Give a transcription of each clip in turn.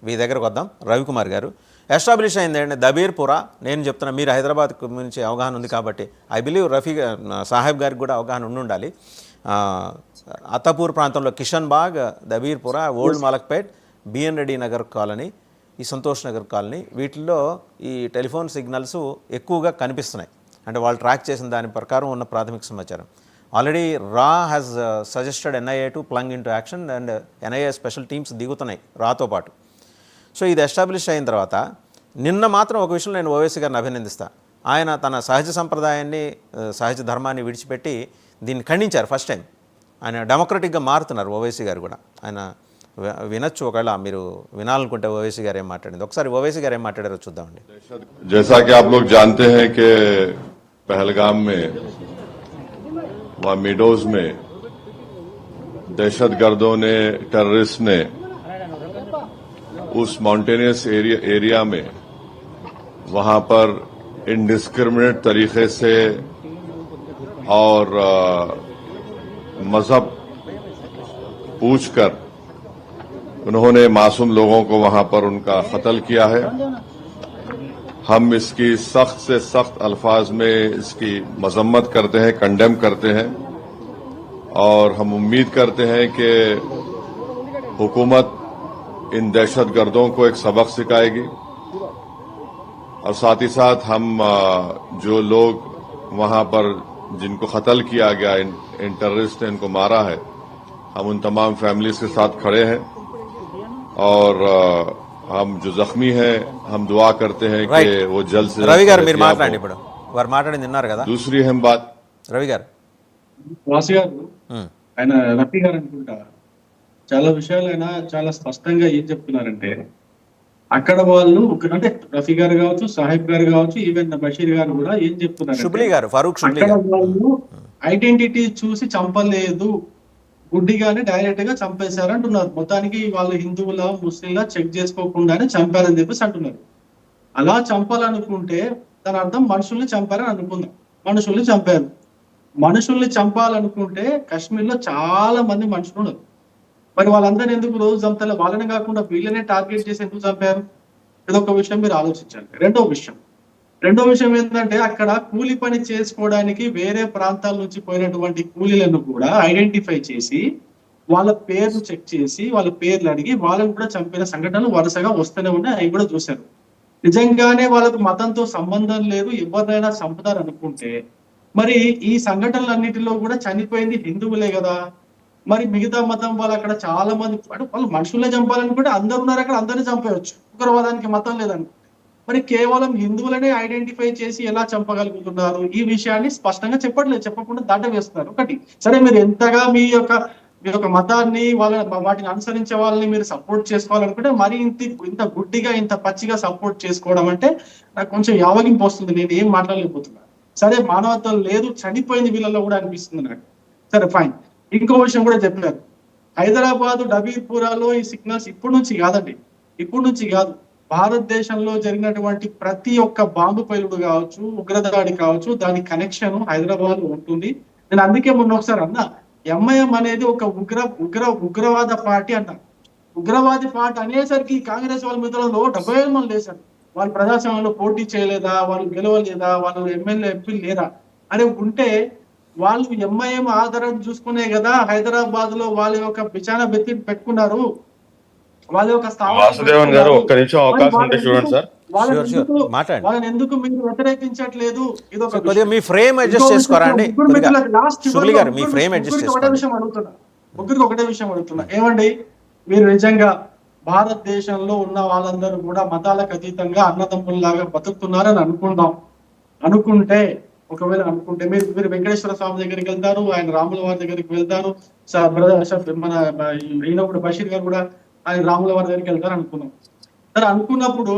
మీ దగ్గరకు వద్దాం. రవికుమార్ గారు, ఎస్టాబ్లిష్ అయిందండి దబీర్పురా. నేను చెప్తున్నా, మీరు హైదరాబాద్ గురించి అవగాహన ఉంది కాబట్టి ఐ బిలీవ్ సాహెబ్ గారికి కూడా అవగాహన ఉండాలి. అత్తపూర్ ప్రాంతంలో Kishan Bagh, Dabirpura, old Malakpet, BN Reddy Nagar colony, ఈ సంతోష్ నగర్ కాలనీ, వీటిల్లో ఈ టెలిఫోన్ సిగ్నల్స్ ఎక్కువగా కనిపిస్తున్నాయి. అంటే వాళ్ళు ట్రాక్ చేసిన దాని ప్రకారం ఉన్న ప్రాథమిక సమాచారం. ఆల్రెడీ రా has suggested NIA to plunge into action and NIA special teams దిగుతున్నాయి రాతో పాటు. సో ఇది ఎస్టాబ్లిష్ అయిన తర్వాత నిన్న మాత్రం ఒక విషయంలో నేను ఓవైసీ గారిని అభినందిస్తాను. ఆయన తన సహజ సంప్రదాయాన్ని, సహజ ధర్మాన్ని విడిచిపెట్టి దీన్ని ఖండించారు. ఫస్ట్ టైం ఆయన డెమోక్రటిక్గా మారుతున్నారు. ఓవైసీ గారు కూడా ఆయన వినొచ్చు, ఒకవేళ మీరు వినాలనుకుంటే ఓవైసీ గారు ఏం మాట్లాడింది. ఒకసారి ఓవైసీ గారు ఏం మాట్లాడారో చూద్దామండి. जैसा कि आप लोग जानते हैं कि पहलगाम में वहां मीडोज में दहशतगर्दों ने, टेररिस्ट ने उस माउंटेनियस एरिया में वहां पर इनडिस्क्रिमिनेट तरीके से और मजहब पूछकर उन्होंने मासूम लोगों को वहां पर उनका कत्ल किया है। हम इसकी सख्त से सख्त अल्फाज में इसकी मजम्मत करते हैं, कंडेम करते हैं और हम उम्मीद करते हैं कि हुकूमत इन दहशतगर्दों को एक सबक सिखाएगी और साथ ही साथ हम जो लोग वहां पर जिनको कत्ल किया गया, इन टेररिस्ट ने इनको मारा है, हम उन तमाम फैमिलीज के साथ खड़े हैं और हम जो जख्मी हैं हम दुआ करते हैं कि वो जल्द से రవి గారు మీరు మాట్లాడండి. ఇప్పుడు వారు మాట్లాడింది విన్నారు కదా. दूसरी अहम बात, రవి గారు, వాసు గారు, ఆయన రఫీ గారు అనుకుంటా, చాలా విషయాలు ఆయన చాలా స్పష్టంగా ఏం చెప్తున్నారంటే, అక్కడ వాళ్ళు అంటే రఫీ గారు కావచ్చు, సాహిబ్ గారు కావచ్చు, ఈవెన్ బషీర్ గారు కూడా ఏం చెప్తున్నారు, షుబ్లీ గారు, ఫరూక్ షుబ్లీ అక్కడ గారు, వాళ్ళు ఐడెంటిటీ చూసి చంపలేదు, గుడ్డిగానే డైరెక్ట్ గా చంపేశారు అంటున్నారు. మొత్తానికి వాళ్ళు హిందువుల, ముస్లింలా చెక్ చేసుకోకుండానే చంపారని చెప్పేసి అంటున్నారు. అలా చంపాలనుకుంటే దాని అర్థం మనుషుల్ని చంపారని అనుకుందాం. మనుషుల్ని చంపారు. మనుషుల్ని చంపాలనుకుంటే కాశ్మీర్ లో చాలా మంది మనుషులు ఉన్నారు. మరి వాళ్ళందరూ ఎందుకు రోజు చంపాలి? వాళ్ళని కాకుండా వీళ్ళనే టార్గెట్ చేసి ఎందుకు చంపారు? ఇదొక విషయం మీరు ఆలోచించాలి. రెండో విషయం ఏంటంటే, అక్కడ కూలి పని చేసుకోవడానికి వేరే ప్రాంతాల నుంచి పోయినటువంటి కూలీలను కూడా ఐడెంటిఫై చేసి వాళ్ళ పేర్లు చెక్ చేసి వాళ్ళ పేర్లు అడిగి వాళ్ళని కూడా చంపిన సంఘటనలు వరుసగా వస్తూనే ఉన్నాయి. అవి కూడా చూశారు. నిజంగానే వాళ్ళకు మతంతో సంబంధం లేదు, ఎవరినైనా చంపుతారు అనుకుంటే మరి ఈ సంఘటనలన్నిటిలో కూడా చనిపోయింది హిందువులే కదా. మరి మిగతా మతం వాళ్ళు అక్కడ చాలా మంది, వాళ్ళు మనుషుల్నే చంపాలనుకుంటే అందరు ఉన్నారు అక్కడ, అందరినీ చంపేయచ్చు. ఉగ్రవాదానికి మతం లేదనుకుంటే మరి కేవలం హిందువులనే ఐడెంటిఫై చేసి ఎలా చంపగలుగుతున్నారు? ఈ విషయాన్ని స్పష్టంగా చెప్పకుండా దాట వేస్తున్నారు. ఒకటి, సరే మీరు ఎంతగా మీ యొక్క మతాన్ని వాటిని అనుసరించే వాళ్ళని మీరు సపోర్ట్ చేసుకోవాలనుకుంటే మరి ఇంత గుడ్డిగా, ఇంత పచ్చిగా సపోర్ట్ చేసుకోవడం అంటే నాకు కొంచెం యావగింపు వస్తుంది. నేను ఏం మాట్లాడలేకపోతున్నా. సరే, మానవత్వం లేదు, చనిపోయింది వీళ్ళలో కూడా అనిపిస్తుంది నాకు. సరే ఫైన్. ఇంకో విషయం కూడా చెప్పారు, హైదరాబాద్ డబీర్పురాలో ఈ సిగ్నల్స్ ఇప్పుడు నుంచి కాదు, భారతదేశంలో జరిగినటువంటి ప్రతి ఒక్క బాంబు పేలుడు కావచ్చు, ఉగ్రదాడి కావచ్చు, దాని కనెక్షన్ హైదరాబాద్ ఉంటుంది. నేను అందుకే మొన్న ఒకసారి అన్నా, ఎంఐఎం అనేది ఒక ఉగ్రవాద పార్టీ అన్నా. ఉగ్రవాది పార్టీ అనేసరికి కాంగ్రెస్ వాళ్ళ మిత్రులలో 70,000 మంది లేశారు. వాళ్ళు ప్రజాస్వామ్యంలో పోటీ చేయలేదా, వాళ్ళు గెలవలేదా, వాళ్ళు ఎమ్మెల్యే ఎంపీలు లేరా అని ఉంటే వాళ్ళు ఎంఐఎం ఆధారం చూసుకునే కదా హైదరాబాద్ లో వాళ్ళ యొక్క బిచానా బెత్తి పెట్టుకున్నారు. వాళ్ళ యొక్క వాసుదేవన్ గారు ఒక్క నిమిషం అవకాశం ఉంటే చూడండి సార్. వాళ్ళని ఎందుకు మీరు వ్యతిరేకించట్లేదు? కొద్దిగా మీ ఫ్రేమ్ అడ్జస్ట్ చేసుకోరండి. ఒకటే విషయం అడుగుతున్నా, ఏమండి మీరు నిజంగా భారతదేశంలో ఉన్న వాళ్ళందరూ కూడా మతాలకు అతీతంగా అన్నదమ్ముల్లాగా బతుకుతున్నారని ఒకవేళ అనుకుంటే మీరు వెంకటేశ్వర స్వామి దగ్గరికి వెళ్తారు, ఆయన రాముల వారి దగ్గరికి వెళ్తారు, మన ఈయన కూడా బషీర్ గారు కూడా ఆయన రాముల వారి దగ్గరికి వెళ్తారు అనుకున్నాం. సరే, అనుకున్నప్పుడు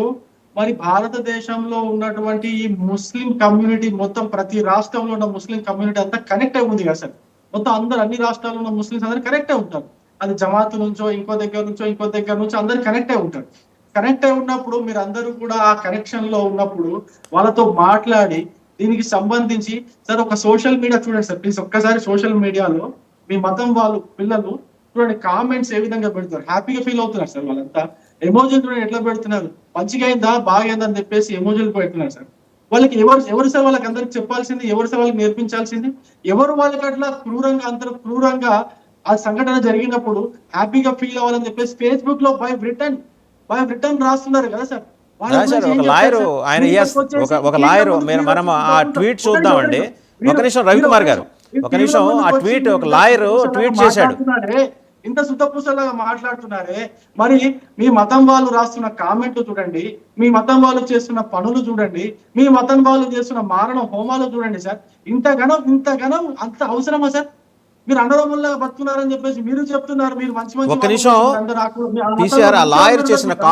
మరి భారతదేశంలో ఉన్నటువంటి ఈ ముస్లిం కమ్యూనిటీ మొత్తం, ప్రతి రాష్ట్రంలో ఉన్న ముస్లిం కమ్యూనిటీ అంతా కనెక్ట్ అయి ఉంది కదా సార్. మొత్తం అందరు అన్ని రాష్ట్రాల్లో ఉన్న ముస్లింస్ అందరూ కనెక్ట్ అయి ఉంటారు. అది జమాత్ నుంచో ఇంకో దగ్గర నుంచో అందరు కనెక్ట్ అయి ఉంటారు. కనెక్ట్ అయి ఉన్నప్పుడు మీరు అందరూ కూడా ఆ కనెక్షన్ లో ఉన్నప్పుడు వాళ్ళతో మాట్లాడి దీనికి సంబంధించి సార్ ఒక సోషల్ మీడియా చూడండి సార్ ప్లీజ్, ఒక్కసారి సోషల్ మీడియాలో మీ మతం వాళ్ళు పిల్లలు చూడండి కామెంట్స్ ఏ విధంగా పెడతారు. హ్యాపీగా ఫీల్ అవుతున్నారు సార్ వాళ్ళంతా. ఎమోజీలు చూడండి ఎట్లా పెడుతున్నారు, మంచిగా అయిందా బాగైందా అని చెప్పేసి ఎమోజీలు పెడుతున్నారు సార్. వాళ్ళకి ఎవరు సార్ వాళ్ళకి అందరికి చెప్పాల్సింది, ఎవరు సార్ వాళ్ళకి నేర్పించాల్సింది, ఎవరు వాళ్ళకి అట్లా క్రూరంగా క్రూరంగా ఆ సంఘటన జరిగినప్పుడు హ్యాపీగా ఫీల్ అవ్వాలని చెప్పేసి ఫేస్బుక్ లో బై బ్రిటన్ రాస్తున్నారు కదా సార్. వాళ్ళ రాశారు గురించి ఒక ఏం లాయరు, చెప్పారు సార్? ఆయన మీరు ఎస్ వచ్చేసి ఒక మీరు లాయరు, మీరు మనం ఆ ఒకటి ట్వీట్ ఒకటి చూద్దామండి. ఒక నిమిషం మీరు రవికుమార్ గారు, మీరు ఒక నిమిషం ముందుకు ఆ వచ్చి ట్వీట్ మీరు ఒక లాయరు ట్వీట్ చేశాడు. మాట్లాడుతున్నారే, ఇంత శుద్ధపూసలాగా మాట్లాడుతున్నారే, మరి మీ మతం వాళ్ళు రాస్తున్న కామెంట్లు చూడండి, మీ మతం వాళ్ళు చేస్తున్న పనులు చూడండి, మీ మతం వాళ్ళు చేస్తున్న మారణ హోమాలు చూడండి సార్. ఇంతగనం అంత అవసరమా సార్? మీరు అన్నదమ్ముల్లా బతుకున్నారని చెప్పేసి మీరు చెప్తున్నారు, మీరు మంచి మంచి ఒక్క నిమిషం అందరూ టీసీఆర్ ఆ లాయర్ చేసిన కామెంట్